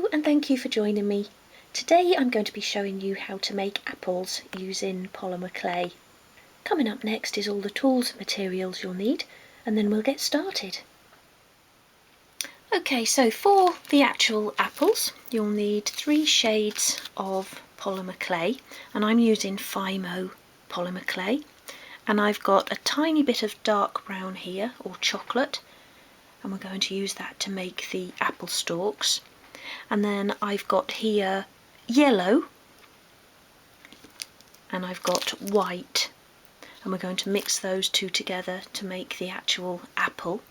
Hello and thank you for joining me. Today I'm going to be showing you how to make apples using polymer clay. Coming up next is all the tools and materials you'll need, and then we'll get started. Okay, so for the actual apples you'll need 3 shades of polymer clay, and I'm using Fimo polymer clay, and I've got a tiny bit of dark brown here, or chocolate, and we're going to use that to make the apple stalks. And then I've got here yellow, and I've got white, and we're going to mix those two together to make the actual apple.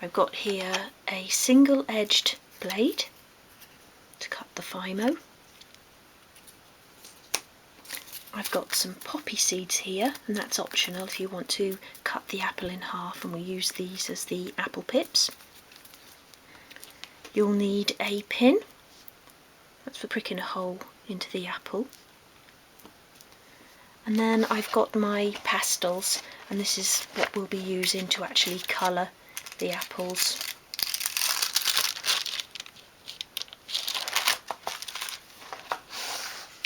I've got here a single-edged blade to cut the Fimo. I've got some poppy seeds here, and that's optional if you want to cut the apple in half, and we use these as the apple pips. You'll need a pin, that's for pricking a hole into the apple. And then I've got my pastels, and this is what we'll be using to actually colour the apples.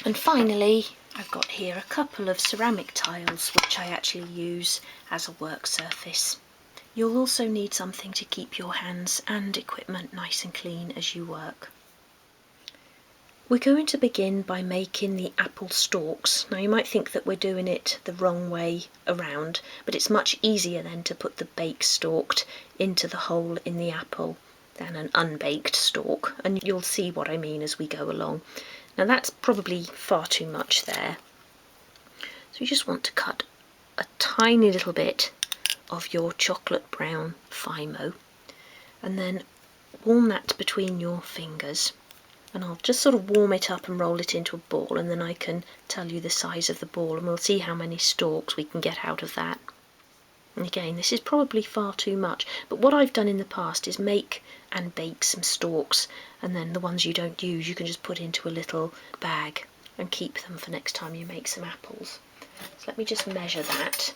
And finally I've got here a couple of ceramic tiles which I actually use as a work surface. You'll also need something to keep your hands and equipment nice and clean as you work. We're going to begin by making the apple stalks. Now you might think that we're doing it the wrong way around, but it's much easier then to put the baked stalk into the hole in the apple than an unbaked stalk, and you'll see what I mean as we go along. Now that's probably far too much there, so you just want to cut a tiny little bit of your chocolate brown Fimo, and then warm that between your fingers, and I'll just sort of warm it up and roll it into a ball, and then I can tell you the size of the ball and we'll see how many stalks we can get out of that. And again, this is probably far too much, but what I've done in the past is make and bake some stalks, and then the ones you don't use you can just put into a little bag and keep them for next time you make some apples. So let me just measure that.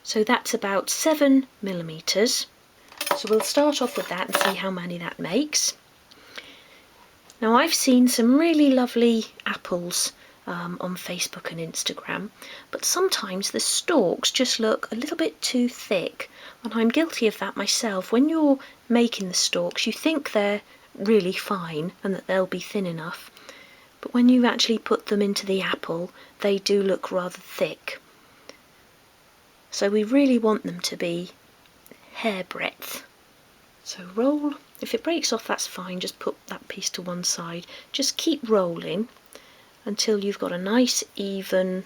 So that's about 7mm. So we'll start off with that and see how many that makes. Now I've seen some really lovely apples on Facebook and Instagram, but sometimes the stalks just look a little bit too thick, and I'm guilty of that myself. When you're making the stalks you think they're really fine and that they'll be thin enough, but when you actually put them into the apple they do look rather thick. So we really want them to be hairbreadth. So roll. If it breaks off that's fine, just put that piece to one side. Just keep rolling until you've got a nice even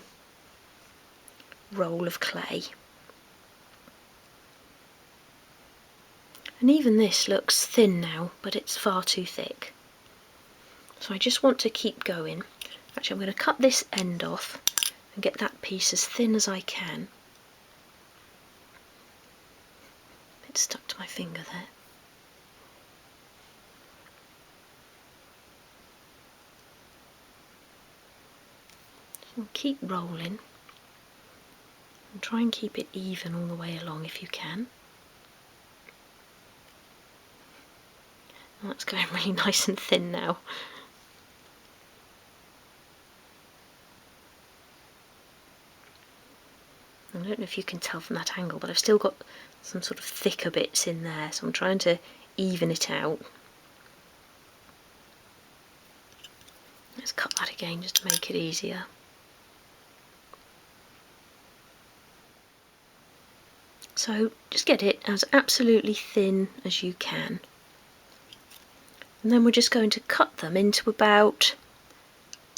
roll of clay. And even this looks thin now, but it's far too thick. So I just want to keep going. Actually I'm going to cut this end off and get that piece as thin as I can. It's stuck to my finger there. So keep rolling and try and keep it even all the way along if you can. Well, that's going really nice and thin now. I don't know if you can tell from that angle, but I've still got some sort of thicker bits in there, so I'm trying to even it out. Let's cut that again just to make it easier. So just get it as absolutely thin as you can. And then we're just going to cut them into about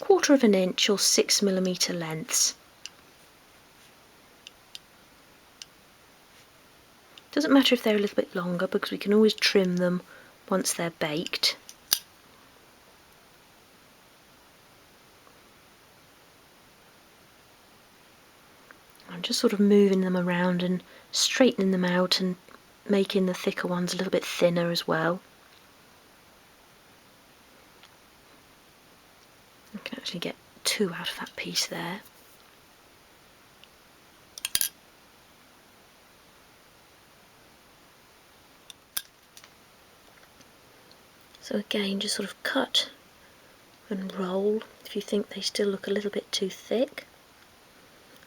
1/4 of an inch or 6mm lengths. Doesn't matter if they're a little bit longer because we can always trim them once they're baked. I'm just sort of moving them around and straightening them out and making the thicker ones a little bit thinner as well. I can actually get 2 out of that piece there. So again, just sort of cut and roll if you think they still look a little bit too thick.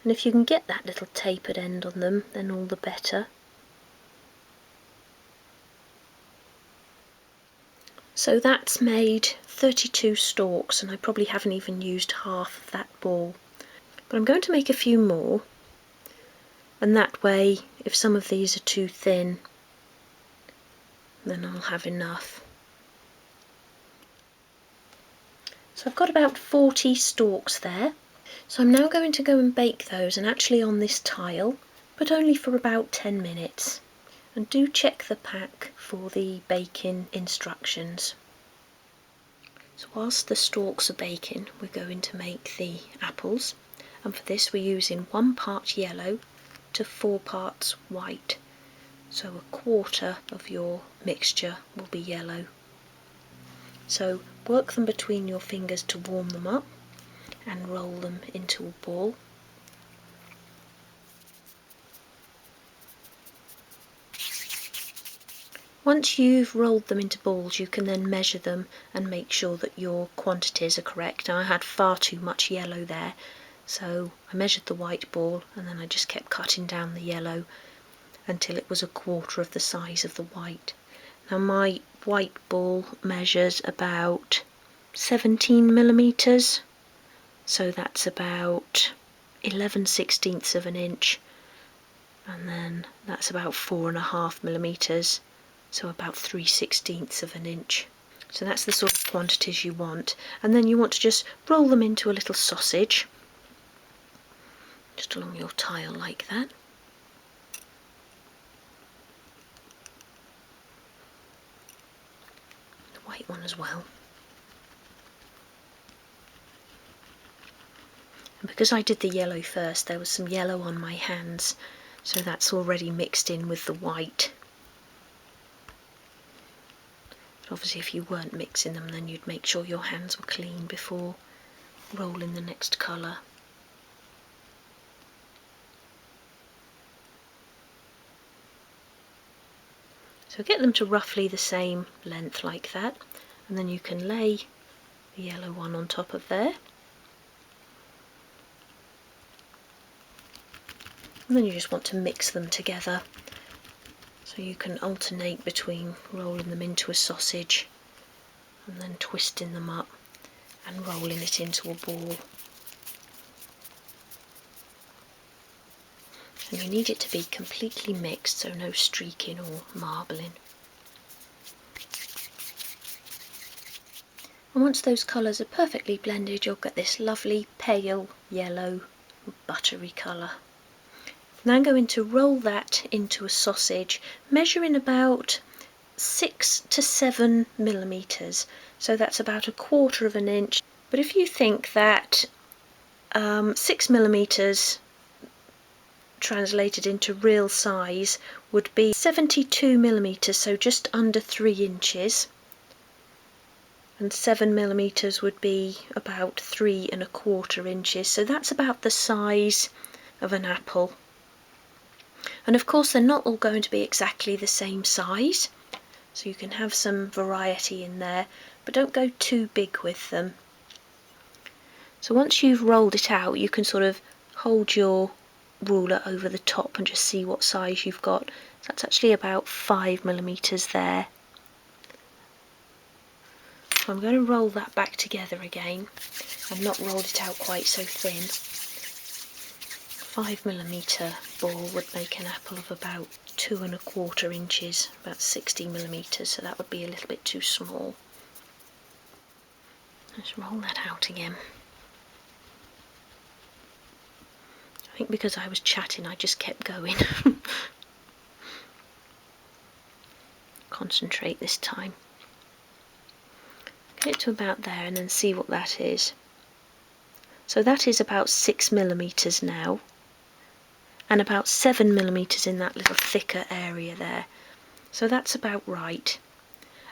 And if you can get that little tapered end on them, then all the better. So that's made 32 stalks, and I probably haven't even used half of that ball. But I'm going to make a few more, and that way, if some of these are too thin, then I'll have enough. So I've got about 40 stalks there. So I'm now going to go and bake those, and actually on this tile, but only for about 10 minutes. And do check the pack for the baking instructions. So whilst the stalks are baking, we're going to make the apples. And for this we're using 1 part yellow to 4 parts white. So a quarter of your mixture will be yellow. So work them between your fingers to warm them up and roll them into a ball. Once you've rolled them into balls, you can then measure them and make sure that your quantities are correct. Now, I had far too much yellow there, so I measured the white ball and then I just kept cutting down the yellow until it was a quarter of the size of the white. Now my white ball measures about 17mm, so that's about 11/16 of an inch, and then that's about 4.5mm, so about 3/16 of an inch. So that's the sort of quantities you want, and then you want to just roll them into a little sausage, just along your tile like that. The white one as well. And because I did the yellow first, there was some yellow on my hands, so that's already mixed in with the white. But obviously if you weren't mixing them, then you'd make sure your hands were clean before rolling the next colour. So get them to roughly the same length like that, and then you can lay the yellow one on top of there. And then you just want to mix them together, so you can alternate between rolling them into a sausage and then twisting them up and rolling it into a ball. And you need it to be completely mixed, so no streaking or marbling. And once those colours are perfectly blended, you'll get this lovely pale yellow buttery colour. Now I'm going to roll that into a sausage, measuring about 6 to 7mm, so that's about a quarter of an inch. But if you think that 6mm translated into real size would be 72mm, so just under 3 inches, and 7mm would be about 3¼ inches, so that's about the size of an apple. And of course they're not all going to be exactly the same size, so you can have some variety in there, but don't go too big with them. So once you've rolled it out, you can sort of hold your ruler over the top and just see what size you've got. So that's actually about 5mm there. So I'm going to roll that back together again. I've not rolled it out quite so thin. 5mm ball would make an apple of about 2¼ inches, about 60mm, so that would be a little bit too small. Let's roll that out again. I think because I was chatting I just kept going. Concentrate this time. Get it to about there and then see what that is. So that is about 6mm now, and about 7mm in that little thicker area there. So that's about right.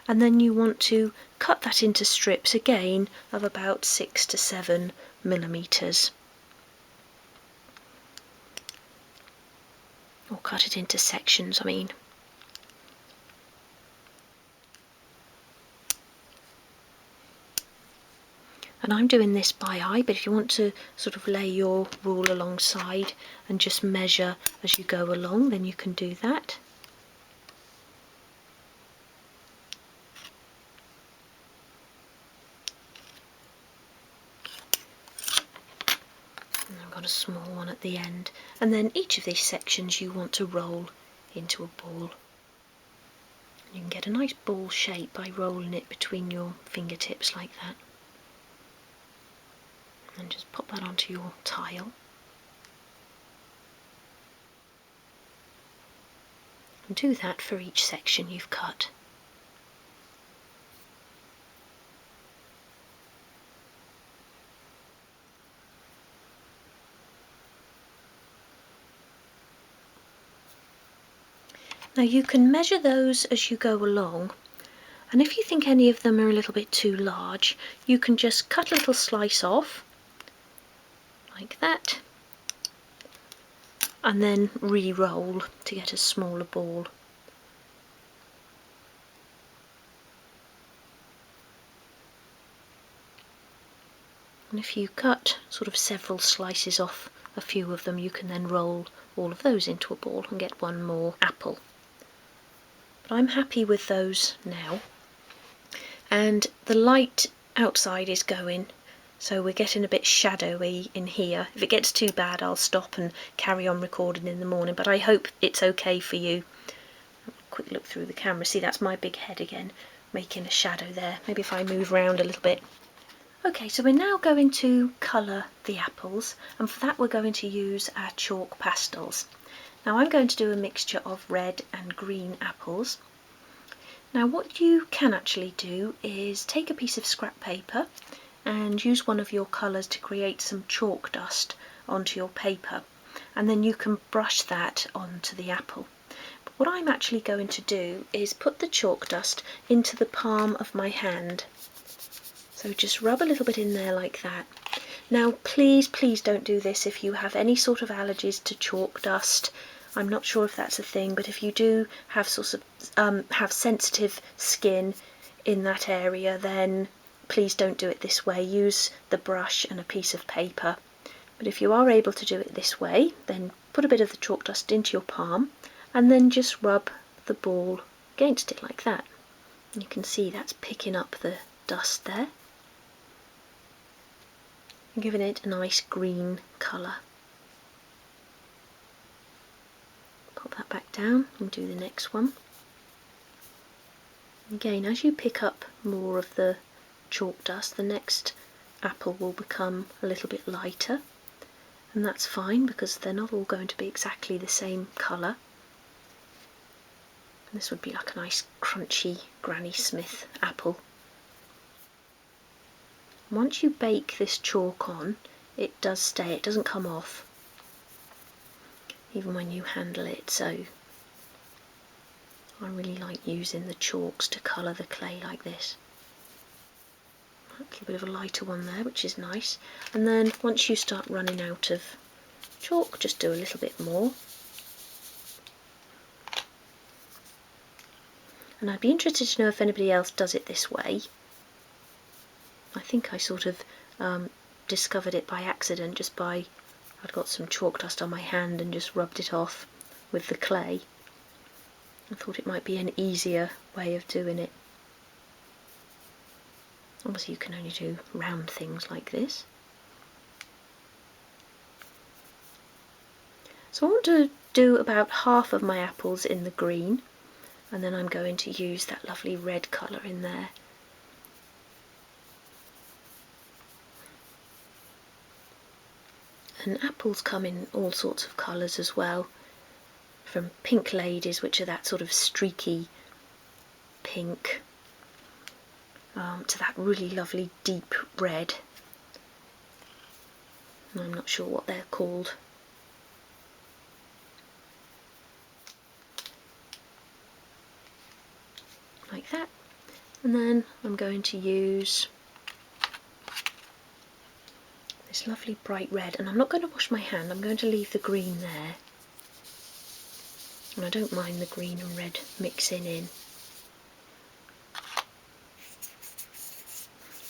And then you want to cut that into strips again of about 6 to 7mm. Or cut it into sections, I mean. And I'm doing this by eye, but if you want to sort of lay your rule alongside and just measure as you go along, then you can do that. And I've got a small one at the end. And then each of these sections you want to roll into a ball. You can get a nice ball shape by rolling it between your fingertips like that. And just pop that onto your tile. And do that for each section you've cut. Now you can measure those as you go along, and if you think any of them are a little bit too large, you can just cut a little slice off, like that, and then re-roll to get a smaller ball. And if you cut sort of several slices off a few of them, you can then roll all of those into a ball and get one more apple. But I'm happy with those now. And the light outside is going, so we're getting a bit shadowy in here. If it gets too bad, I'll stop and carry on recording in the morning, but I hope it's okay for you. Quick look through the camera. See, that's my big head again, making a shadow there. Maybe if I move around a little bit. Okay, so we're now going to colour the apples, and for that we're going to use our chalk pastels. Now I'm going to do a mixture of red and green apples. Now what you can actually do is take a piece of scrap paper and use one of your colours to create some chalk dust onto your paper, and then you can brush that onto the apple. But what I'm actually going to do is put the chalk dust into the palm of my hand. So just rub a little bit in there like that. Now please don't do this if you have any sort of allergies to chalk dust. I'm not sure if that's a thing, but if you do have sort of have sensitive skin in that area, then please don't do it this way. Use the brush and a piece of paper. But if you are able to do it this way, then put a bit of the chalk dust into your palm and then just rub the ball against it like that. And you can see that's picking up the dust there, giving it a nice green colour. Pop that back down and do the next one. Again, as you pick up more of the chalk dust, the next apple will become a little bit lighter, and that's fine because they're not all going to be exactly the same colour. This would be like a nice crunchy Granny Smith apple. Once you bake this chalk on, it does stay, it doesn't come off, even when you handle it, so I really like using the chalks to colour the clay like this. A little bit of a lighter one there, which is nice. And then once you start running out of chalk, just do a little bit more. And I'd be interested to know if anybody else does it this way. I think I sort of discovered it by accident, just by I'd got some chalk dust on my hand and just rubbed it off with the clay. I thought it might be an easier way of doing it. Obviously you can only do round things like this. So I want to do about half of my apples in the green, and then I'm going to use that lovely red colour in there. And apples come in all sorts of colours as well, from pink ladies, which are that sort of streaky pink, to that really lovely deep red. I'm not sure what they're called. Like that. And then I'm going to use this lovely bright red, and I'm not going to wash my hand, I'm going to leave the green there. And I don't mind the green and red mixing in.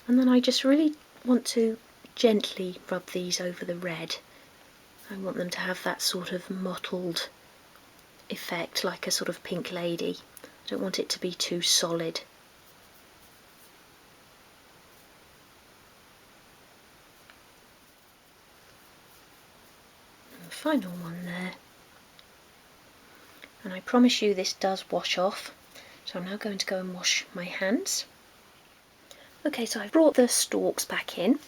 And then I just really want to gently rub these over the red. I want them to have that sort of mottled effect, like a sort of pink lady. I don't want it to be too solid. And the final one there. And I promise you this does wash off. So I'm now going to go and wash my hands. Okay, so I've brought the stalks back in.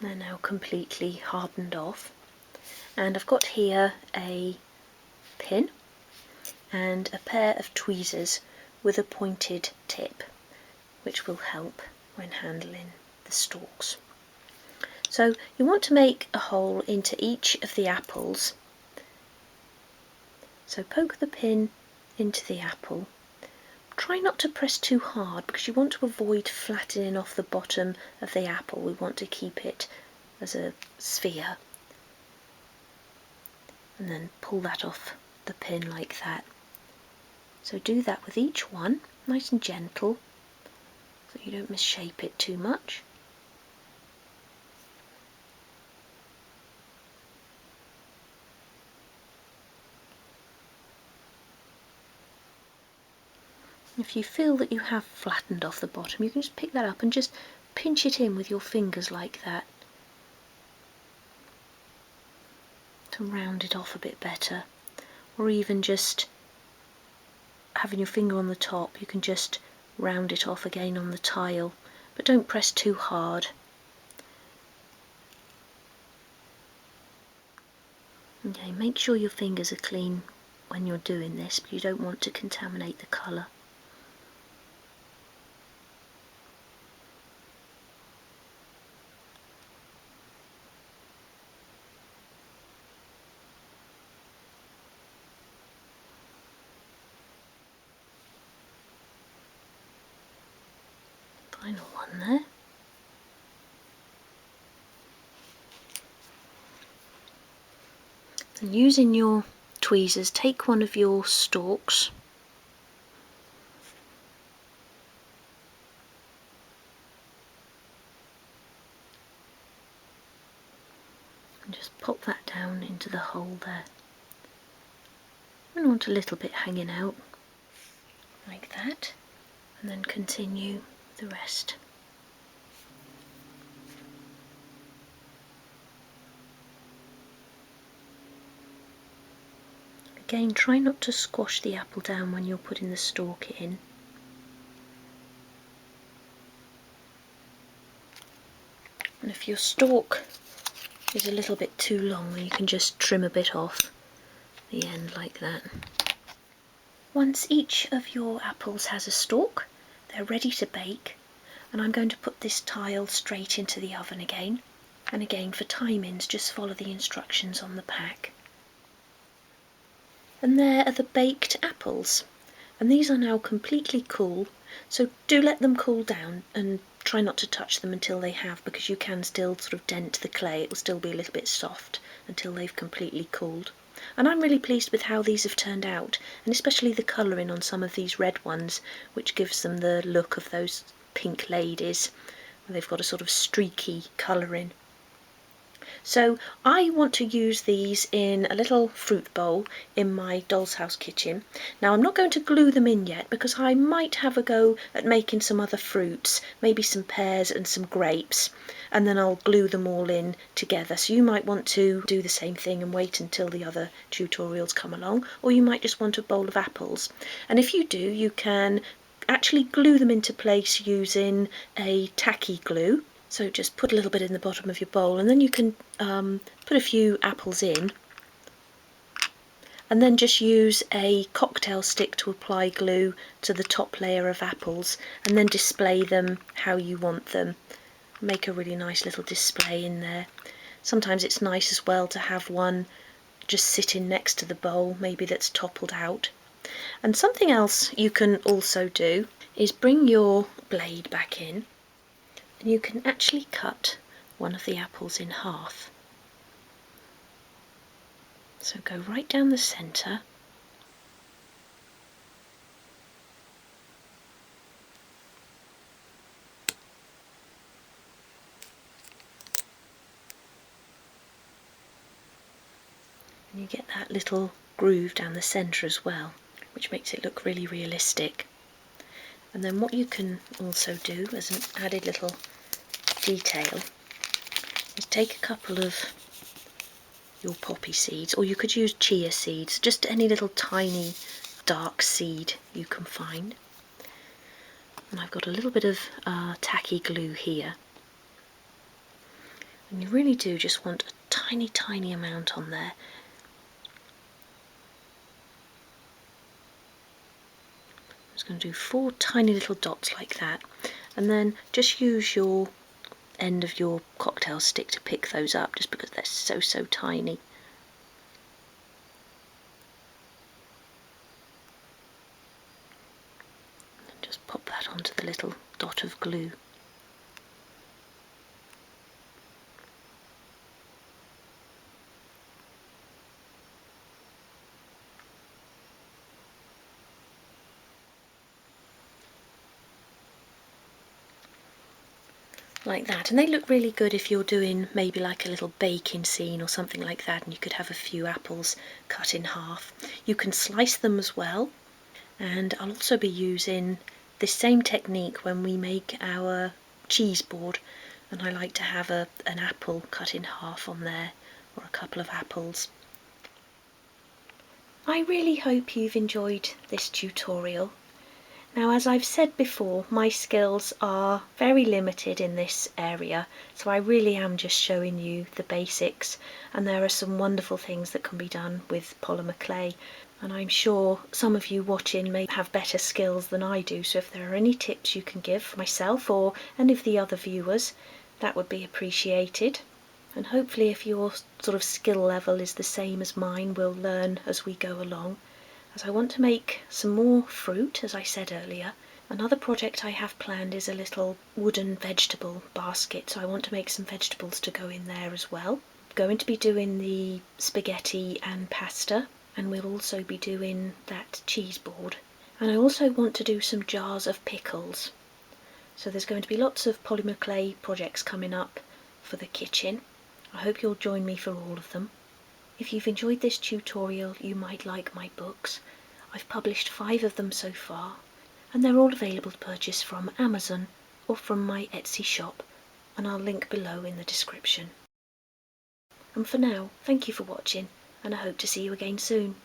They're now completely hardened off. And I've got here a pin and a pair of tweezers with a pointed tip, which will help when handling the stalks. So you want to make a hole into each of the apples. So poke the pin into the apple. Try not to press too hard because you want to avoid flattening off the bottom of the apple. We want to keep it as a sphere. And then pull that off the pin like that. So do that with each one, nice and gentle, so you don't misshape it too much. If you feel that you have flattened off the bottom, you can just pick that up and just pinch it in with your fingers like that to round it off a bit better. Or even just having your finger on the top, you can just round it off again on the tile, but don't press too hard. Okay, make sure your fingers are clean when you're doing this, but you don't want to contaminate the colour. Final one there. And using your tweezers, take one of your stalks and just pop that down into the hole there. And want a little bit hanging out like that, and then continue the rest. Again, try not to squash the apple down when you're putting the stalk in. And if your stalk is a little bit too long, then you can just trim a bit off the end like that. Once each of your apples has a stalk, they're ready to bake, and I'm going to put this tile straight into the oven again. And again, for timings, just follow the instructions on the pack. And there are the baked apples, and these are now completely cool, so do let them cool down and try not to touch them until they have, because you can still sort of dent the clay. It will still be a little bit soft until they've completely cooled. And I'm really pleased with how these have turned out, and especially the colouring on some of these red ones, which gives them the look of those pink ladies, where they've got a sort of streaky colouring. So I want to use these in a little fruit bowl in my doll's house kitchen. Now I'm not going to glue them in yet because I might have a go at making some other fruits, maybe some pears and some grapes, and then I'll glue them all in together. So you might want to do the same thing and wait until the other tutorials come along, or you might just want a bowl of apples. And if you do, you can actually glue them into place using a tacky glue. So just put a little bit in the bottom of your bowl, and then you can put a few apples in, and then just use a cocktail stick to apply glue to the top layer of apples, and then display them how you want them. Make a really nice little display in there. Sometimes it's nice as well to have one just sitting next to the bowl, maybe that's toppled out. And something else you can also do is bring your blade back in, and you can actually cut one of the apples in half. So go right down the centre, You get that little groove down the centre as well, which makes it look really realistic. And then what you can also do as an added little detail is take a couple of your poppy seeds, or you could use chia seeds, just any little tiny dark seed you can find. And I've got a little bit of tacky glue here. And you really do just want a tiny amount on there. I'm just going to do 4 tiny little dots like that, and then just use your end of your cocktail stick to pick those up, just because they're so tiny. And just pop that onto the little dot of glue. Like that, and they look really good if you're doing maybe like a little baking scene or something like that, and you could have a few apples cut in half. You can slice them as well, and I'll also be using this same technique when we make our cheese board, and I like to have an apple cut in half on there, or a couple of apples. I really hope you've enjoyed this tutorial. Now, as I've said before, my skills are very limited in this area, so I really am just showing you the basics, and there are some wonderful things that can be done with polymer clay, and I'm sure some of you watching may have better skills than I do, so if there are any tips you can give myself or any of the other viewers, that would be appreciated. And hopefully if your sort of skill level is the same as mine, we'll learn as we go along. As I want to make some more fruit, as I said earlier. Another project I have planned is a little wooden vegetable basket, so I want to make some vegetables to go in there as well. I'm going to be doing the spaghetti and pasta, and we'll also be doing that cheese board. And I also want to do some jars of pickles. So there's going to be lots of polymer clay projects coming up for the kitchen. I hope you'll join me for all of them. If you've enjoyed this tutorial, you might like my books. I've published 5 of them so far, and they're all available to purchase from Amazon or from my Etsy shop, and I'll link below in the description. And for now, thank you for watching, and I hope to see you again soon.